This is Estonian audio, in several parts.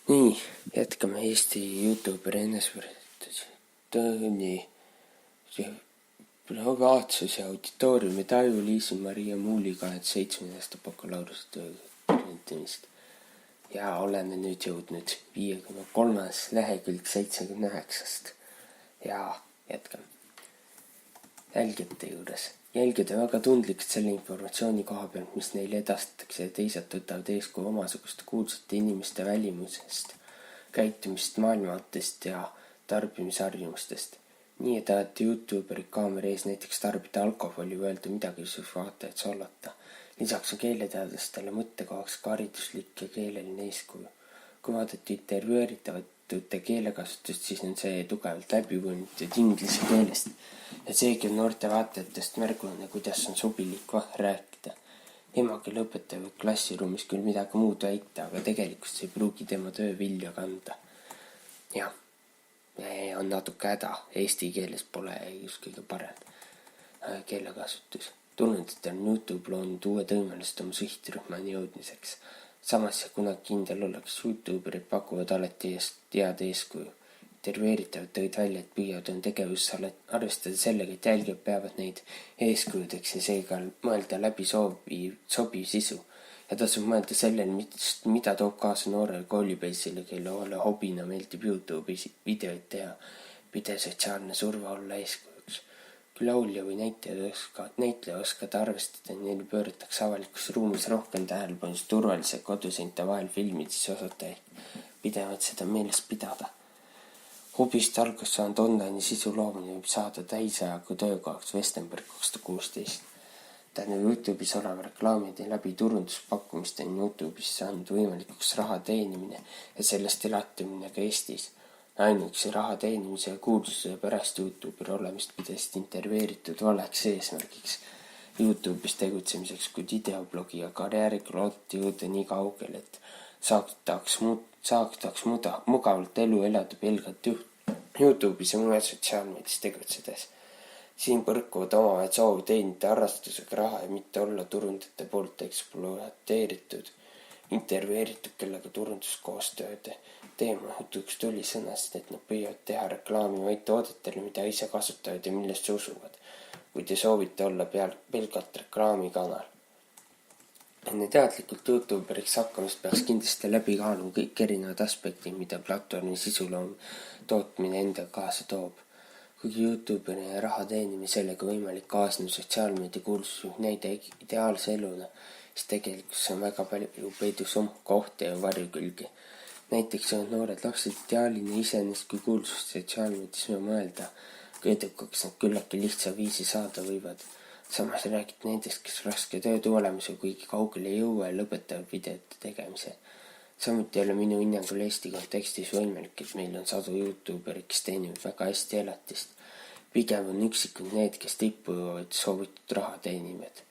Nii, jätkame Eesti YouTuberi eneseväärtusi. Privaatsus ja auditooriumi taju Liisi-Maria Muuli 27. bakalaureuse töötamist. Ja oleme nüüd jõudnud 53. lehekülg 79. Ja jätkame. Jälgijate juures. Jälgijad on väga tundlikud selle informatsiooni koha pealt, mis neile edastatakse ja teised võtavad eeskuju omasuguste kuulsate inimeste välimusest, käitumist, maailmaatest ja tarbimisharjumustest. Nii et tahate YouTuberi kaamera ees näiteks tarbida alkoholi või öelda midagi, siis vaatajad solvata. Lisaks on keeleteadlastele mõttekohaks ka hariduslik ja keeleline eeskuju. Kui vaadata intervjueeritavate keelekasutust, siis on see tugevalt läbivõimitud inglise keelest. Ja seegi on noorte vaatajatest märgulane, kuidas on sobilik rääkida. Emakeeleõpetaja võib klassiruumis küll midagi muud väita, aga tegelikult see ei pruugi tema töö vilja kanda. Jah, on natuke häda. Eesti keeles pole just kõige parem keelekasutus. Tunnetatel on YouTube loonud uue tõimelist oma sihtrühmani jõudmiseks. Samas ja kunagi kindel ollakse, YouTuberid pakuvad alati head eeskuju. Intervjueeritavad tõid välja, et püüavad on tegevus arvestada sellega, et jälgijad peavad neid eeskujudeks ja seega mõelda läbi sobiv sisu. Ja tasub mõelda sellele, mida toob kaasa noorele koolipeisile, kelle hobina meeldib YouTube'i videoid teha, pidev sotsiaalne surve olla eeskujuks. Kui laulja või näitleja oskad arvestada, neil pööratakse avalikus ruumis rohkem tähelepanu turvalise koduseinte vahel filmid, siis osata pidevalt seda meeles pidada. Hobist algas saanud online sisu loomine võib saada täisajaga töökohaks Vestenberg 2016. Tänu YouTube'is oleva reklaamide läbi turunduspakkumiste on YouTube'is saanud võimalikuks raha teenimine ja sellest elatumine ka Eestis. Ainuüksi raha teenimise ja kuulsuse pärast YouTube'i olemist pidasid intervjueeritud valeks eesmärgiks YouTube'is tegutsemiseks, kuid ideoblogi ja karjääriga loodeti jõuda nii kaugel, et saaks mugavalt elu elada pelgalt YouTube'is ja mujal sotsiaalmeedias tegutsedes. Siin põrkuvad omavahel soovi teenida harrastusega raha ja mitte olla turundajate poolt ekspluateeritud, intervjueeritud, kellega turunduskoostööd teema jutuks tuli sõnast, et nad püüavad teha reklaami vaid toodetele, mida ise kasutavad ja millest usuvad, kui te soovite olla pelgalt reklaamikanal. Enne teadlikult YouTuberiks hakkamist peaks kindlasti läbi kaaluma kõik erinevad aspektid, mida platvormi sisuloom tootmine enda kaasa toob. Kuigi YouTuberi ja raha teenimine sellega võimalik kaasnev sotsiaalmeedia kuulsus võib näida ideaalse eluna, siis tegelikult on väga palju peidus kohti ja varjukülgi. Näiteks on noored lapsed ideaalina iseenesest kui kuulsust sotsiaalmeedias mõelda, kui edukaks nad küllaki lihtsa viisi saada võivad. Samas räägid nendest, kes raske töö tulemusel kuigi kaugele ei jõua ja lõpetavad videote tegemise. Samuti ei ole minu hinnangul Eesti kontekstis võimalik, et meil on sadu YouTuberi, kes teenivad väga hästi elatist. Pigem on üksikud need, kes tippu jõuavad soovitud raha teenivad.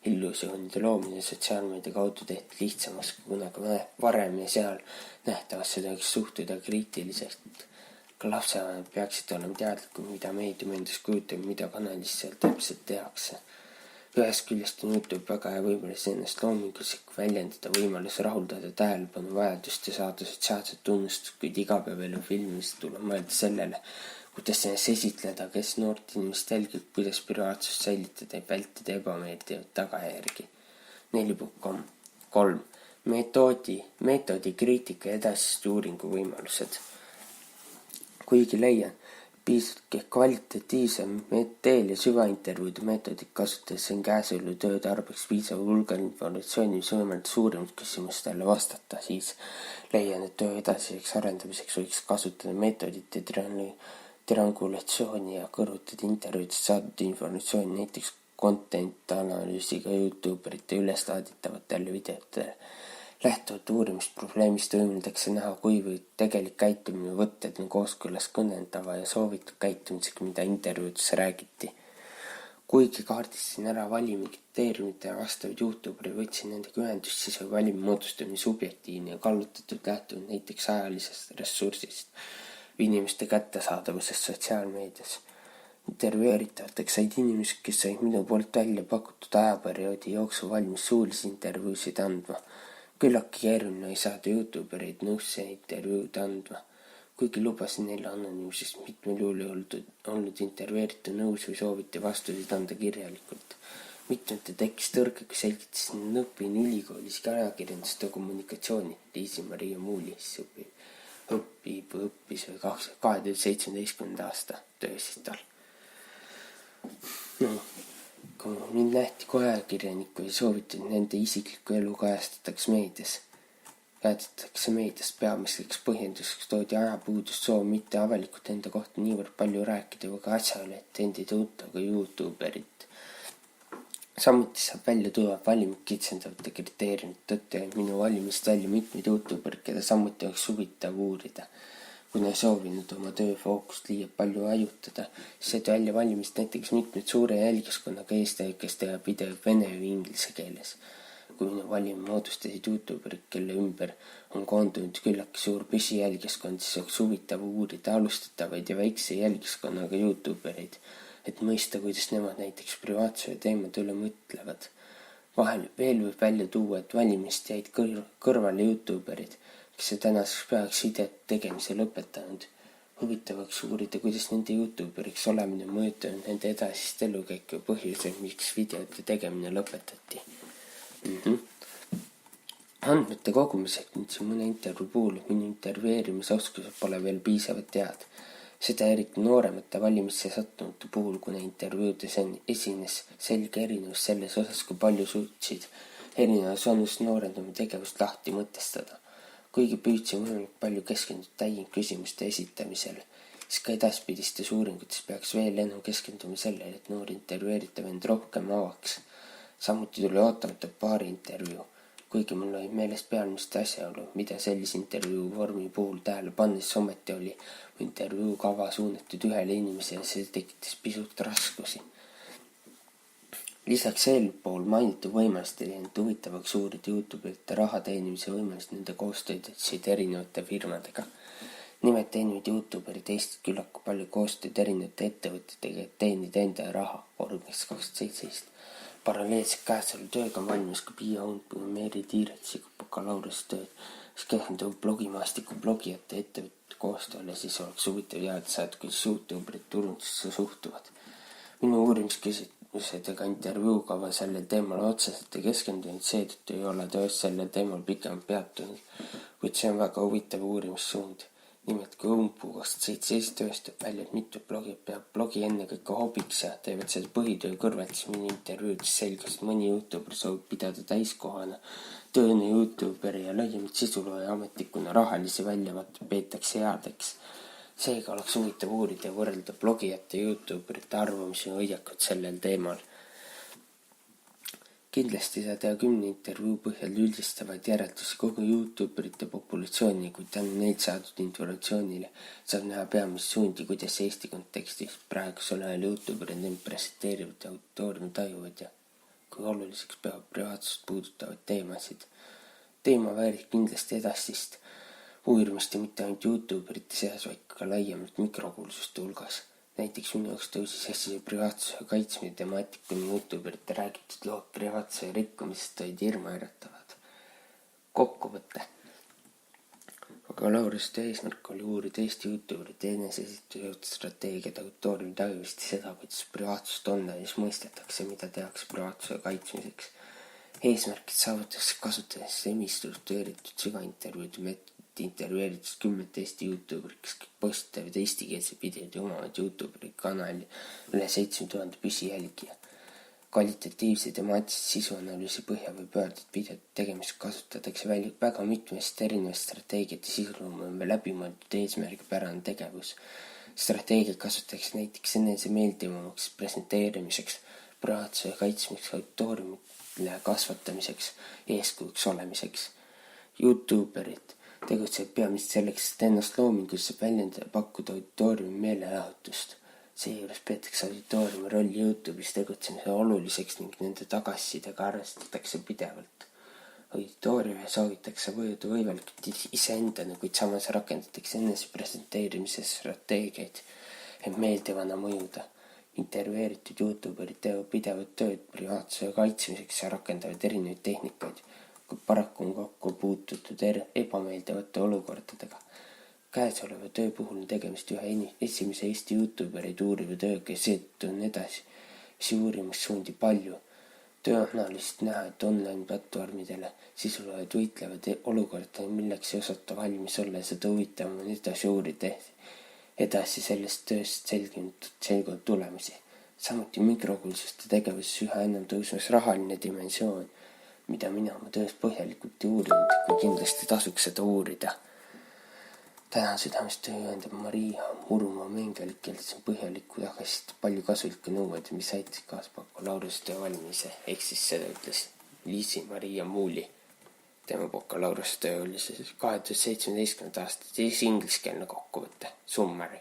Illusioonide loomine sotsiaalmeedia kaudu tehti lihtsamaks kui kunagi varem ja seal nähtavasse tohiks suhtuda kriitiliselt. Ka lapsevanemad peaksid olema teadlikud, mida meedium endast kujutab, mida kanalis seal täpselt tehakse. Ühest küljest on YouTube väga hea võimalus ennast loominguliselt väljendada, võimalus rahuldada tähelepanu vajadust ja saada sotsiaalset tunnustust, kuid igapäevelu filmist tuleb mõelda sellele, kuidas ennast esitleda, kes noort inimest jälgib, kuidas privaatsust säilitada ja vältida ebameeldivaid tagajärgi. 4.3. Meetodi kriitika ja edasiste uuringu võimalused. Kuigi leian, piisavalt kvalitatiivse teel ja süvaintervjuude meetodit kasutades on käesoleva töö tarbeks piisav hulgal informatsiooni, mis võimaldab suurimad küsimustele vastata, siis leian, et töö edasiseks arendamiseks võiks kasutada meetodit ja triangulatsiooni ja kõrvutada intervjuudest saadud informatsiooni näiteks content analüüsiga YouTuberite üleslaaditavatele videotele. Lähtuvalt uurimist probleemist võimaldatakse näha, kuivõrd tegelik käitumine võtted on kooskõlas kõnendava ja soovitud käitumisega, mida intervjuudes räägiti. Kuigi kaardistasin ära valimi kriteeriumite ja vastavad YouTuberi võtsin nendega ühendust, siis on valimi moodustamine subjektiivne ja kallutatud lähtuvalt näiteks ajalisest ressursist või inimeste kättesaadavusest sotsiaalmeedias. Intervjueeritavateks said inimesed, kes said minu poolt välja pakutud ajaperioodi jooksul valmis suulisi intervjuusid andma. Küllaki keeruline ei saada YouTubereid nõusse intervjuud andma, kuigi lubasin neile anonüümsust mitmel juhul olnud intervjueeritu nõus või sooviti vastuseid anda kirjalikult. Mitmete tekkis tõrge, kui selgitasin, et õpin ülikoolis ka ajakirjandust ja kommunikatsiooni. Liisi-Maria Muulis õppis 2017. aasta töösid tal. Kui mind nähti kui ajakirjanikku ja sooviti, et nende isiklikku elu kajastatakse meedias peamiseks põhjenduseks toodi ajapuudust soov mitte avalikult enda kohta niivõrd palju rääkida või ka asjaolu, et end ei tunta kui YouTuberit. Samuti saab välja tuua valimit kitsendavate kriteeriumite tõttu ja minu valimist välja mitmeid YouTuberid, keda samuti oleks huvitav uurida. Kuna ei soovinud oma tööfookust liialt palju hajutada, siis välja valimist näiteks mitmed suure jälgiskonnaga eestajaid, kes teevad videod vene või inglise keeles. Kui minu valima moodustasid YouTuberid, kelle ümber on koondunud küllaki suur püsijälgiskond, siis oleks huvitav uurida alustatavaid ja väikse jälgiskonnaga YouTubereid, et mõista, kuidas nemad näiteks privaatsuse teemade üle mõtlevad. Vahel veel võib välja tuua, et valimist jäid kõrvale YouTuberid, kes see tänaseks peaks videot tegemise lõpetanud. Huvitavaks uurida, kuidas nende YouTuberiks olemine mõjutanud nende edasist elukäiku ja põhjusel, miks videote tegemine lõpetati. Andmete kogumiseks tundsin mõne intervjuu puhul, et minu intervjueerimisoskused pole veel piisavalt head. Seda eriti nooremate valimisse sattunute puhul, kuna intervjuudes esines selge erinevus selles osas, kui palju suutsid erinevas vanus noored oma tegevust lahti mõtestada. Kuigi püüdsin võimalik palju keskenduda täiendküsimuste esitamisele, siis ka edaspidistes uuringutes peaks veel enam keskenduma sellele, et noor intervjueeritav end rohkem avaks. Samuti tuli ootamata paari intervjuu, kuigi mul oli meeles pealmist asjaolu, mida sellise intervjuu vormi puhul tähele pannes ometi oli intervjuu kava suunatud ühele inimesele ja see tekitas pisut raskusi. Lisaks eelpool mainitud võimalust oli end huvitavaks uurida YouTube'ite raha teenimise võimalust nende koostööd erinevate firmadega. Nimelt teenivad YouTuberid Eestis küllalt palju koostööd erinevate ettevõtetega, et teenida enda raha, Orgnes 2017. Paralleelselt käesoleva tööga on valmis ka Piia Unkuni Meeri Tiiretsiga bakalaureusetööd, mis keskendub blogimaastiku blogijate ettevõtete koostööle, siis oleks huvitav teada saada, kuidas YouTuberid turundusse suhtuvad. Minu uurimisküsimused intervjuukava sellel teemal otseselt ei keskendunud, seetõttu ei ole töös sellel teemal pikemalt peatunud, kuid see on väga huvitav uurimissuund. Nimelt kui Umpuu 2017 tööstab välja, et mitmed blogid peab blogi ennekõike hobiks ja teevad seda põhitöö kõrvalt, siis minu intervjuudes selgus, et mõni YouTuber soovib pidada täiskohana tööne YouTuberi ja laiemalt sisulooja ametnikuna rahalisi väljavaateid peetakse headeks. Seega oleks huvitav uurida ja võrrelda blogijate ja YouTuberite arvamusi ja hoiakut sellel teemal. Kindlasti saab teha 10 intervjuu põhjal üldistavaid järeldusi kogu YouTuberite populatsiooni, kuid tänu neilt saadud informatsioonile saab näha peamist suundi, kuidas Eesti kontekstis praegusel ajal YouTuberid end presenteerivad ja auditooriumi tajuvad ja kui oluliseks peavad privaatsust puudutavad teemasid. Teema väärib kindlasti edasist uurimist ja mitte ainult YouTuberite seas, vaid ka laiemalt mikrokuulsuste hulgas. Näiteks minu jaoks tõusis esile privaatsuse kaitsmise temaatika, kuni YouTuberite räägitud lood privaatsuse rikkumisest olid hirmuäratavad. Kokkuvõte. Bakalaureusetöö eesmärk oli uurida Eesti YouTuberite eneseesitusjõud strateegiad auditooriumi tajuvist ja seda, kuidas privaatsust online'is mõistetakse, mida tehakse privaatsuse kaitsmiseks. Eesmärkid saavutatakse kasutades semi-struktureeritud süvaintervjuud ja intervjueeritud 10 Eesti YouTuberit, kes postitavad eestikeelse videod ja omavad YouTuberi kanali üle 7000 püsijälgija. Kvalitatiivse temaatilise sisuanalüüsi põhjal võib öelda, et videote tegemist kasutatakse väga mitmest erinevast strateegiat ja sisuruum on läbimõeldud eesmärgipärane tegevus. Strateegiat kasutatakse näiteks enese meeldivamaks presenteerimiseks, privaatsuse kaitsmiseks, auditooriumile kasvatamiseks, eeskujuks olemiseks. YouTuberid tegutsevad peamiselt selleks, et ennast loomingusse väljendada ja pakkuda auditooriumi meelelahutust. Seejuures peetakse auditooriumi rolli YouTube'is tegutsemise oluliseks ning nende tagasisidega arvestatakse pidevalt. Auditooriumi soovitakse mõjuda võimalikult iseendana, kuid samas rakendatakse enese presenteerimise strateegiaid, et meeldivana mõjuda. Intervjueeritud YouTuberid teevad pidevat tööd privaatsuse kaitsmiseks ja rakendavad erinevaid tehnikaid. kuid paraku on kokku puututud ebameeldivate olukordadega. Käesoleva töö puhul on tegemist ühe esimese Eesti YouTuberit uuriva tööga ja seetõttu on edasi uurimissuundi palju. Tõenäoliselt näha, et online-platvormidele sisuloojad võitlevad olukordadega, milleks ei osata valmis olla ja seda huvitavam on edasi uurida edasi sellest tööst selgunud tulemusi. Samuti mikrokuulsuste tegevuses üha enam tõusmas rahaline dimensioon, mida mina oma töös põhjalikult ei uurinud, kui kindlasti tasuks seda uurida. Tänan südamest tööandab Maria Murumaa-Mengelik, kellelt siin põhjaliku jagasid palju kasulikke nõued, mis aitas kaasa bakalaureustöö valmimise, ehk siis seda ütles Liisi-Maria Muuli. Tema bakalaureustöö oli 2017. aasta ingliskeelne kokkuvõte, summary.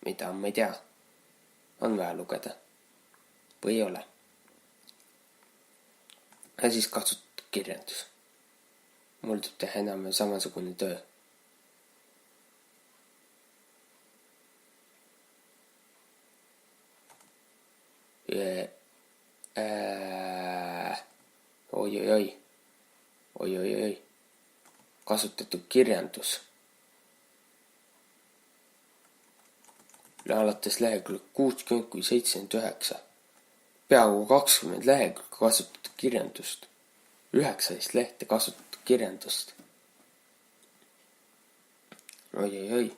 Mida ma ei tea, on vaja lugeda või ei ole. Ja siis kasutada kirjandus. Mul tuleb teha enam samasugune töö. Oi. Kasutatud kirjandus. Alates lehekülg 60-79. Peaaegu 20 lehekülge kasutatud kirjandust. 19 lehte kasutatud kirjandust. Oi.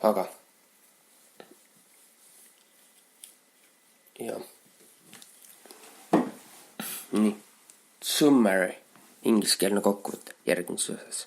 Aga jah. Nii. Summary, ingliskeelne kokkuvõte järgmises osas.